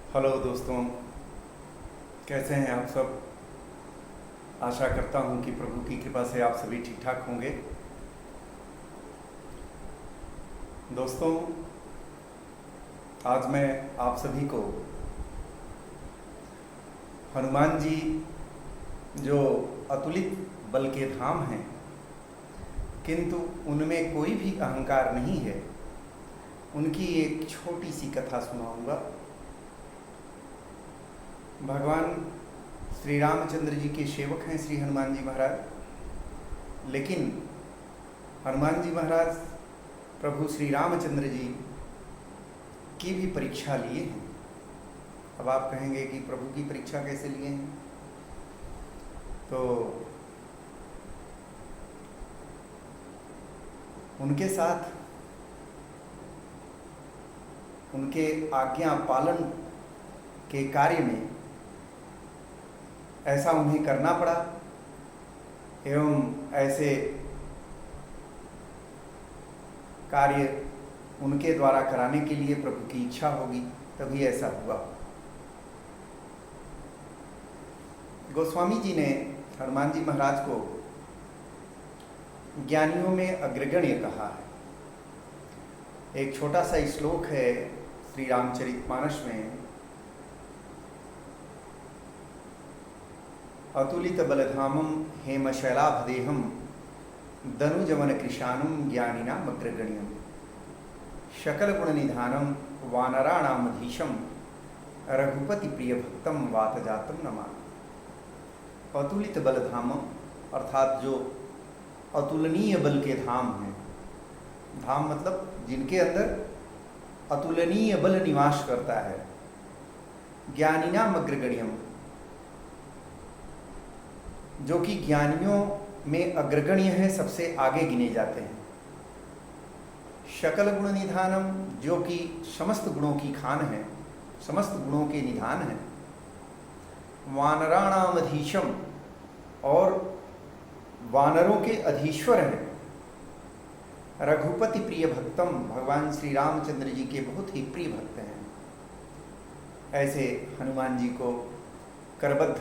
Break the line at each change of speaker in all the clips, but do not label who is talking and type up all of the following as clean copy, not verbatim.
Hello दोस्तों, कैसे हैं आप सब। आशा करता हूं कि प्रभु की कृपा से आप सभी ठीक ठाक होंगे। दोस्तों, आज मैं आप सभी को हनुमान जी जो अतुलित बल के धाम हैं, किंतु उनमें कोई भी अहंकार नहीं है, उनकी एक छोटी सी कथा सुनाऊंगा। भगवान श्री रामचंद्र जी के सेवक हैं श्री हनुमान जी महाराज, लेकिन हनुमान जी महाराज प्रभु श्री रामचंद्र जी की भी परीक्षा लिए हैं। अब आप कहेंगे कि प्रभु की परीक्षा कैसे लिए हैं, तो उनके साथ उनके आज्ञा पालन के कार्य में ऐसा उन्हें करना पड़ा, एवं ऐसे कार्य उनके द्वारा कराने के लिए प्रभु की इच्छा होगी, तभी ऐसा हुआ। गोस्वामी जी ने हनुमान जी महाराज को ज्ञानियों में अग्रगण्य कहा है। एक छोटा सा श्लोक है श्री रामचरितमानस में, अतुलित बलधामम हेमशैलाभदेहम दनुजवन कृशानम ज्ञानिनाम अग्रगण्यम शकल गुण निधानम वानराणामधीशम रघुपति प्रिय भक्तम वातजातम नमामि। अतुलित बलधाम अर्थात जो अतुलनीय बल के धाम हैं। धाम मतलब जिनके अंदर अतुलनीय बल निवास करता है। ज्ञानिनाम अग्रगण्यम, जो कि ज्ञानियों में अग्रगण्य है, सबसे आगे गिने जाते हैं। शकल गुण निधानम, जो कि समस्त गुणों की खान है, समस्त गुणों के निधान है। वानराणामधीशम, और वानरों के अधीश्वर हैं। रघुपति प्रिय भक्तम, भगवान श्री रामचंद्र जी के बहुत ही प्रिय भक्त हैं। ऐसे हनुमान जी को करबद्ध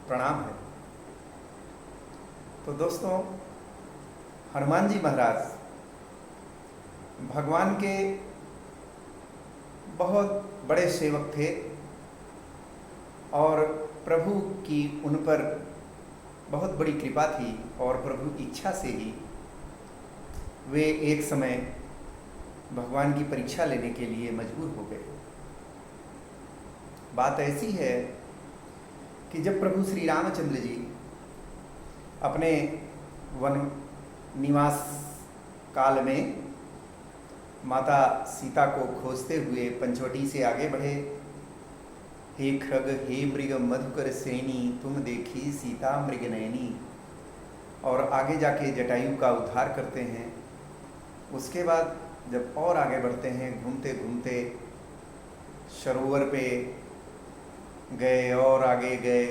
प्रणाम है। तो दोस्तों, हनुमान जी महाराज भगवान के बहुत बड़े सेवक थे, और प्रभु की उन पर बहुत बड़ी कृपा थी, और प्रभु की इच्छा से ही वे एक समय भगवान की परीक्षा लेने के लिए मजबूर हो गए। बात ऐसी है कि जब प्रभु श्री रामचंद्र जी अपने वन निवास काल में माता सीता को खोजते हुए पंचवटी से आगे बढ़े। हे खग हे मृग मधुकर श्रेणी, तुम देखी सीता मृगनयनी, और आगे जाके जटायु का उद्धार करते हैं। उसके बाद जब और आगे बढ़ते हैं, घूमते घूमते सरोवर पे गए और आगे गए,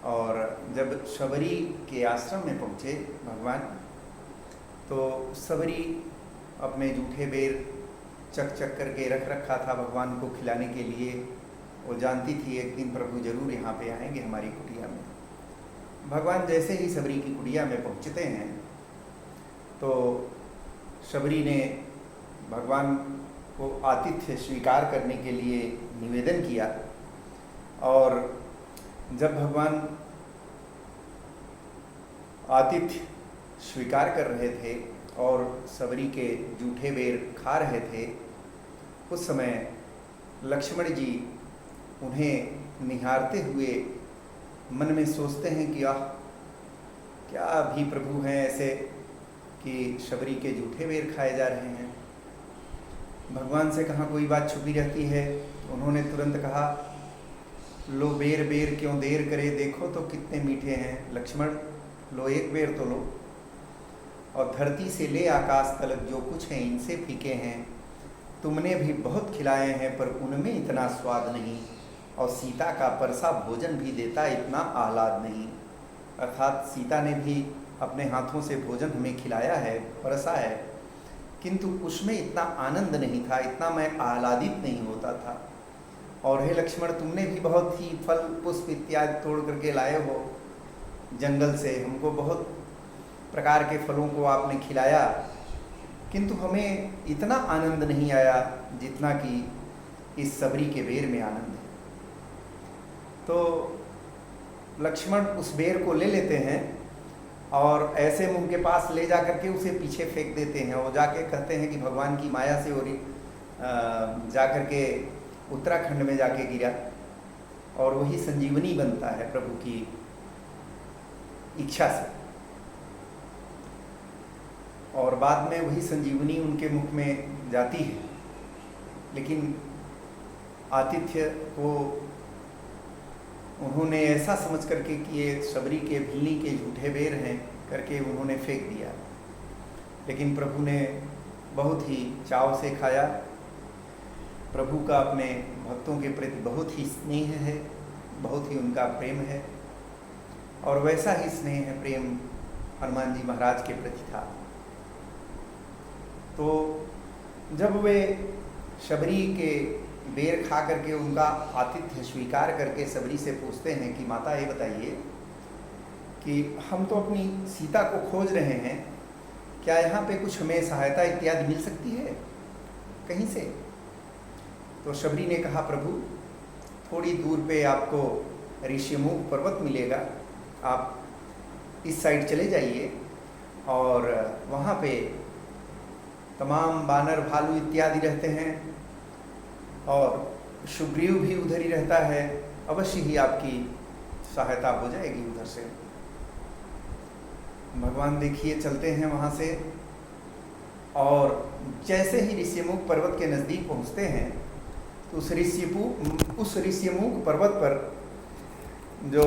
और जब शबरी के आश्रम में पहुँचे भगवान, तो शबरी अपने जूठे बेर चक चक करके रख रखा था भगवान को खिलाने के लिए। वो जानती थी एक दिन प्रभु जरूर यहाँ पे आएंगे हमारी कुटिया में। भगवान जैसे ही शबरी की कुटिया में पहुँचते हैं, तो शबरी ने भगवान को आतिथ्य स्वीकार करने के लिए निवेदन किया, और जब भगवान आतिथ्य स्वीकार कर रहे थे और शबरी के जूठे बेर खा रहे थे, उस समय लक्ष्मण जी उन्हें निहारते हुए मन में सोचते हैं कि आह, क्या भी प्रभु हैं ऐसे कि शबरी के जूठे बेर खाए जा रहे हैं। भगवान से कहाँ कोई बात छुपी रहती है। तो उन्होंने तुरंत कहा, लो बेर बेर क्यों देर करे, देखो तो कितने मीठे हैं। लक्ष्मण, लो एक बेर तो लो, और धरती से ले आकाश तलक जो कुछ है इनसे फीके हैं। तुमने भी बहुत खिलाए हैं, पर उनमें इतना स्वाद नहीं, और सीता का परसा भोजन भी देता इतना आह्लाद नहीं। अर्थात सीता ने भी अपने हाथों से भोजन हमें खिलाया है, परसा है, किंतु उसमें इतना आनंद नहीं था, इतना मैं आह्लादित नहीं होता था। और हे लक्ष्मण, तुमने भी बहुत ही फल पुष्प इत्यादि तोड़ करके लाए हो जंगल से, हमको बहुत प्रकार के फलों को आपने खिलाया, किंतु हमें इतना आनंद नहीं आया जितना कि इस सबरी के बेर में आनंद है। तो लक्ष्मण उस बेर को ले लेते हैं और ऐसे मुंह के पास ले जा करके उसे पीछे फेंक देते हैं और जाके कहते हैं कि भगवान की माया से और जा करके उत्तराखंड में जाके गिरा और वही संजीवनी बनता है प्रभु की इच्छा से, और बाद में वही संजीवनी उनके मुख में जाती है। लेकिन आतिथ्य को उन्होंने ऐसा समझ करके कि ये सबरी के भिलनी के झूठे बेर हैं करके उन्होंने फेंक दिया, लेकिन प्रभु ने बहुत ही चाव से खाया। प्रभु का अपने भक्तों के प्रति बहुत ही स्नेह है, बहुत ही उनका प्रेम है, और वैसा ही स्नेह है प्रेम हनुमान जी महाराज के प्रति था। तो जब वे शबरी के बेर खा करके उनका आतिथ्य स्वीकार करके सबरी से पूछते हैं कि माता ये बताइए कि हम तो अपनी सीता को खोज रहे हैं, क्या यहाँ पे कुछ हमें सहायता इत्यादि मिल सकती है कहीं से? तो शबरी ने कहा, प्रभु थोड़ी दूर पे आपको ऋष्यमुख पर्वत मिलेगा, आप इस साइड चले जाइए और वहाँ पे तमाम बानर भालू इत्यादि रहते हैं और सुग्रीव भी उधर ही रहता है, अवश्य ही आपकी सहायता हो जाएगी उधर से। भगवान देखिए चलते हैं वहाँ से, और जैसे ही ऋष्यमुख पर्वत के नज़दीक पहुँचते हैं तो उस ऋष्यमुख पर्वत पर जो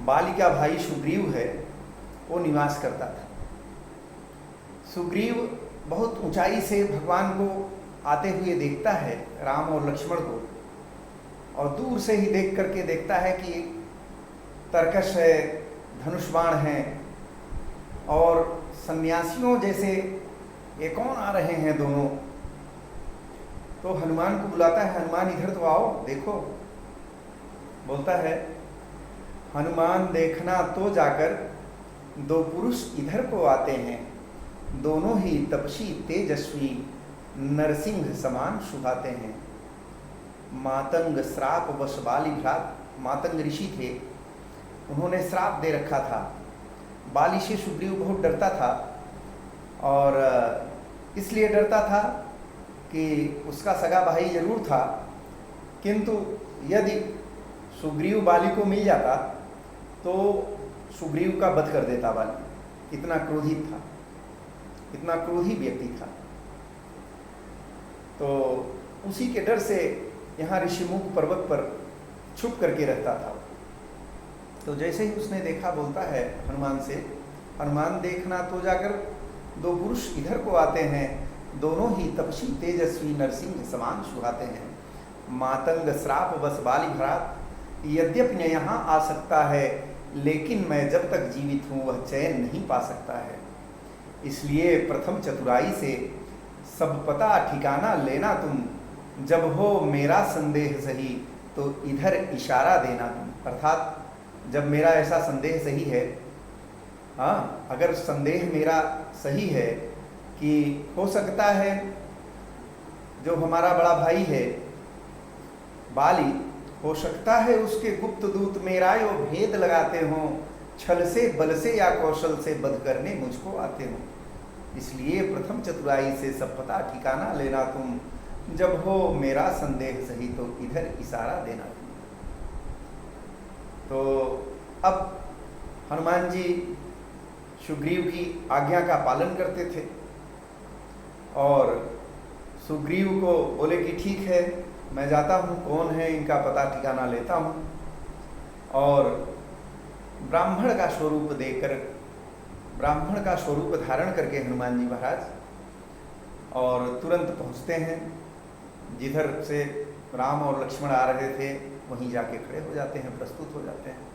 बाली का भाई सुग्रीव है वो निवास करता था। सुग्रीव बहुत ऊंचाई से भगवान को आते हुए देखता है, राम और लक्ष्मण को, और दूर से ही देख करके देखता है कि तरकश है, धनुष बाण है, और सन्यासियों जैसे ये कौन आ रहे हैं दोनों। तो हनुमान को बुलाता है, हनुमान इधर तो आओ देखो। बोलता है, हनुमान देखना तो जाकर दो पुरुष इधर को आते हैं, दोनों ही तपसी तेजस्वी नरसिंह समान सुहाते हैं। मातंग श्राप वश बाली भ्रात, मातंग ऋषि थे, उन्होंने श्राप दे रखा था। बाली से सुग्रीव बहुत डरता था, और इसलिए डरता था कि उसका सगा भाई जरूर था, किंतु यदि सुग्रीव बाली को मिल जाता तो सुग्रीव का वध कर देता बाली। इतना क्रोधित था, इतना क्रोधी व्यक्ति था। तो उसी के डर से यहाँ ऋषिमुख पर्वत पर छुप करके रहता था। तो जैसे ही उसने देखा, बोलता है हनुमान से, हनुमान देखना तो जाकर दो पुरुष इधर को आते हैं, दोनों ही तपसी तेजस्वी नरसिंह समान सुहाते हैं। मातंग श्राप बस बाली भ्रात, यद्यपि न यहाँ आ सकता है, लेकिन मैं जब तक जीवित हूँ वह चैन नहीं पा सकता है। इसलिए प्रथम चतुराई से सब पता ठिकाना लेना तुम, जब हो मेरा संदेह सही तो इधर इशारा देना तुम। अर्थात जब मेरा ऐसा संदेह सही है, हाँ, अगर संदेह मेरा सही है कि हो सकता है जो हमारा बड़ा भाई है बाली, हो सकता है उसके गुप्त दूत मेरा यो भेद लगाते हों, छल से बल से या कौशल से बध करने मुझको आते हों। इसलिए प्रथम चतुराई से सब पता ठिकाना लेना तुम, जब हो मेरा संदेह सही तो इधर इशारा देना तुम। तो अब हनुमान जी सुग्रीव की आज्ञा का पालन करते थे, और सुग्रीव को बोले कि ठीक है, मैं जाता हूँ, कौन है इनका पता ठिकाना लेता हूँ। और ब्राह्मण का स्वरूप देकर, ब्राह्मण का स्वरूप धारण करके हनुमान जी महाराज और तुरंत पहुँचते हैं। जिधर से राम और लक्ष्मण आ रहे थे वहीं जाके खड़े हो जाते हैं, प्रस्तुत हो जाते हैं।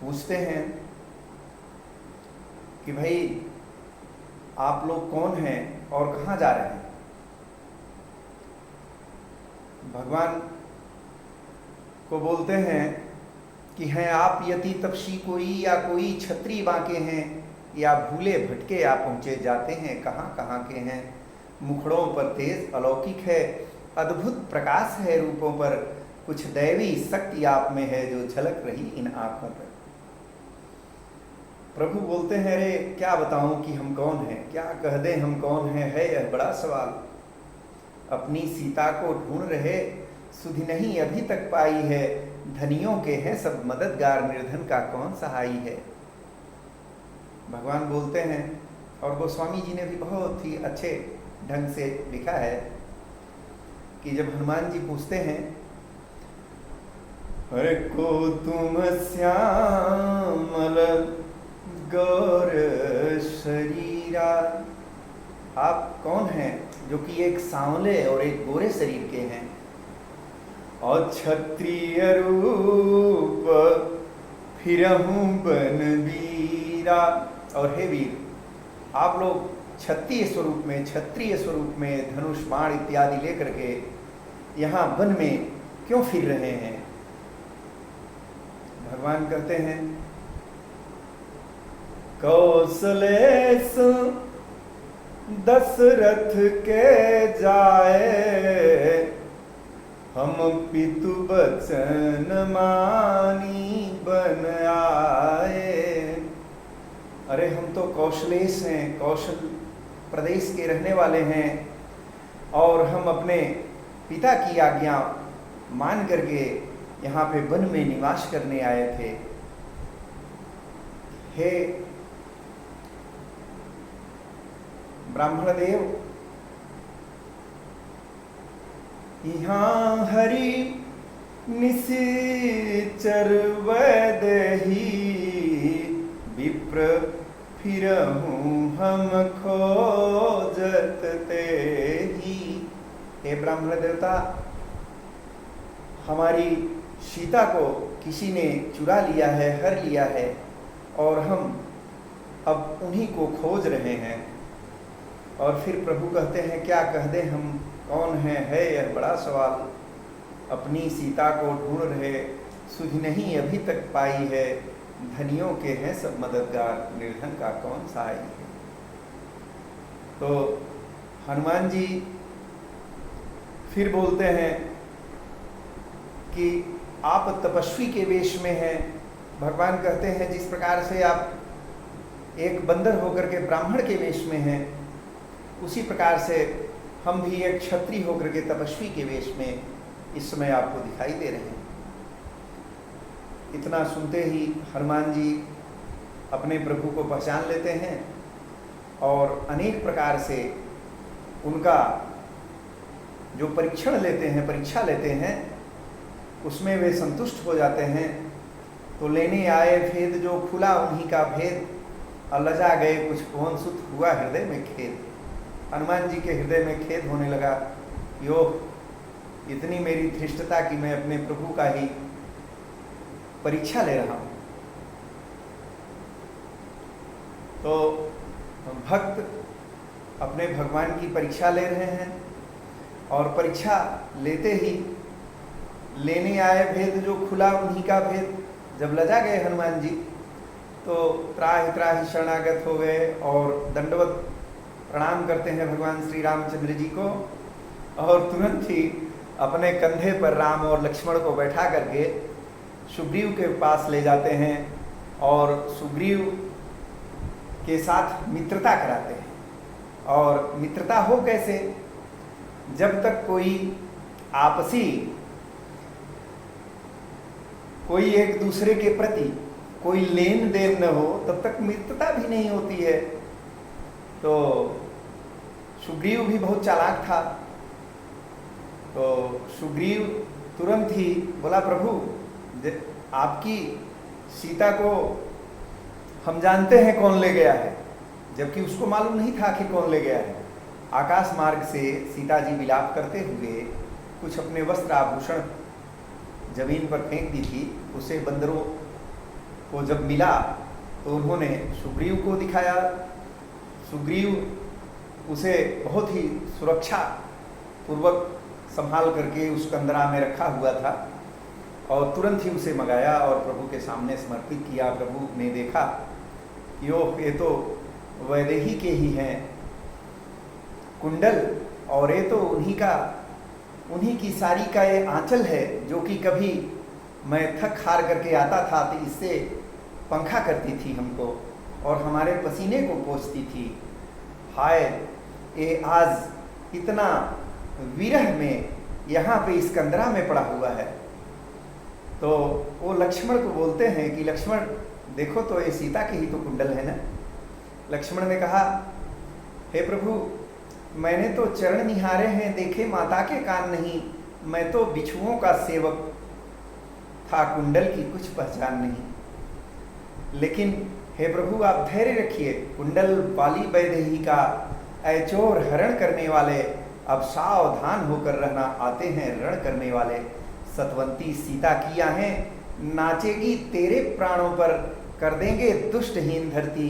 पूछते हैं कि भाई आप लोग कौन हैं और कहाँ जा रहे हैं? भगवान को बोलते हैं कि हैं आप यति तपसी कोई, या कोई छत्री बांके हैं, या भूले भटके आप पहुँचे जाते हैं कहाँ कहाँ के हैं। मुखड़ों पर तेज अलौकिक है, अद्भुत प्रकाश है रूपों पर, कुछ दैवी शक्ति आप में है जो झलक रही इन आंखों पर। प्रभु बोलते हैं, अरे क्या बताऊं कि हम कौन हैं, क्या कह दें हम कौन हैं, है यह बड़ा सवाल। अपनी सीता को ढूंढ रहे, सुधि नहीं अभी तक पाई है, धनियों के हैं सब मददगार, निर्धन का कौन सहाई है। भगवान बोलते हैं, और गोस्वामी जी ने भी बहुत ही अच्छे ढंग से लिखा है कि जब हनुमान जी पूछते हैं, अरे को तुम श्यामल गौर शरीरा, आप कौन हैं जो कि एक सांवले और एक गोरे शरीर के हैं, और क्षत्रिय रूप फिरहूं बनवीरा, और हे वीर आप लोग क्षत्रिय स्वरूप में धनुष बाण इत्यादि लेकर के यहाँ वन में क्यों फिर रहे हैं। भगवान कहते हैं, कौशलेश दशरथ के जाए, हम पितु बचन मानी बन आए। अरे हम तो कौशलेश हैं, कौशल प्रदेश के रहने वाले हैं, और हम अपने पिता की आज्ञा मान करके यहाँ पे वन में निवास करने आए थे। हे ब्राह्मण देव, यहाँ हरि निशिचर वैदेही, विप्र फिरहूं हम खोजत तेही। हे ब्राह्मण देवता, हमारी सीता को किसी ने चुरा लिया है, हर लिया है, और हम अब उन्हीं को खोज रहे हैं। और फिर प्रभु कहते हैं, क्या कह दें हम कौन हैं, है यह बड़ा सवाल। अपनी सीता को ढूंढ रहे, सुधि नहीं अभी तक पाई है, धनियों के हैं सब मददगार, निर्धन का कौन सहाय है। तो हनुमान जी फिर बोलते हैं कि आप तपस्वी के वेश में हैं। भगवान कहते हैं, जिस प्रकार से आप एक बंदर होकर के ब्राह्मण के वेश में हैं, उसी प्रकार से हम भी एक क्षत्रिय होकर के तपस्वी के वेश में इस समय आपको दिखाई दे रहे हैं। इतना सुनते ही हनुमान जी अपने प्रभु को पहचान लेते हैं, और अनेक प्रकार से उनका जो परीक्षा लेते हैं, उसमें वे संतुष्ट हो जाते हैं। तो लेने आए भेद जो खुला उन्हीं का भेद, लजा गए कुछ कौन सुत हुआ हृदय में खेद। हनुमान जी के हृदय में खेद होने लगा, यो इतनी मेरी धृष्टता कि मैं अपने प्रभु का ही परीक्षा ले रहा हूं। तो भक्त अपने भगवान की परीक्षा ले रहे हैं, और परीक्षा लेते ही लेने आए भेद जो खुला उन्हीं का भेद। जब लजा गए हनुमान जी, तो त्राहि त्राहि शरणागत हो गए और दंडवत प्रणाम करते हैं भगवान श्री रामचंद्र जी को, और तुरंत ही अपने कंधे पर राम और लक्ष्मण को बैठा करके सुग्रीव के पास ले जाते हैं, और सुग्रीव के साथ मित्रता कराते हैं। और मित्रता हो कैसे, जब तक कोई आपसी कोई एक दूसरे के प्रति कोई लेन देन न हो, तब तक मित्रता भी नहीं होती है। तो सुग्रीव भी बहुत चालाक था, तो सुग्रीव तुरंत ही बोला, प्रभु आपकी सीता को हम जानते हैं कौन ले गया है, जबकि उसको मालूम नहीं था कि कौन ले गया है। आकाश मार्ग से सीता जी विलाप करते हुए कुछ अपने वस्त्र आभूषण जमीन पर फेंक दी थी। उसे बंदरों को जब मिला तो उन्होंने सुग्रीव को दिखाया। सुग्रीव उसे बहुत ही सुरक्षा पूर्वक संभाल करके उस कंदरा में रखा हुआ था और तुरंत ही उसे मंगाया और प्रभु के सामने समर्पित किया। प्रभु ने देखा ये तो वैदेही के ही हैं कुंडल, और ये तो उन्हीं की साड़ी का ये आंचल है जो कि कभी मैं थक हार करके आता था तो इससे पंखा करती थी हमको और हमारे पसीने को पोंछती थी। हाय, ये आज इतना विरह में यहाँ पे इस कंदरा में पड़ा हुआ है। तो वो लक्ष्मण को बोलते हैं कि लक्ष्मण देखो तो ये सीता के ही तो कुंडल है ना। लक्ष्मण ने कहा, हे प्रभु, मैंने तो चरण निहारे हैं, देखे माता के कान नहीं, मैं तो बिच्छुओं का सेवक था, कुंडल की कुछ पहचान नहीं। लेकिन हे प्रभु आप धैर्य रखिए, कुंडल वाली वैदेही का ऐचोर हरण करने वाले अब सावधान होकर रहना, आते हैं रण करने वाले। सतवंती सीता की आहें नाचेगी तेरे प्राणों पर, कर देंगे दुष्टहीन धरती,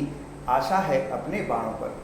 आशा है अपने बाणों पर।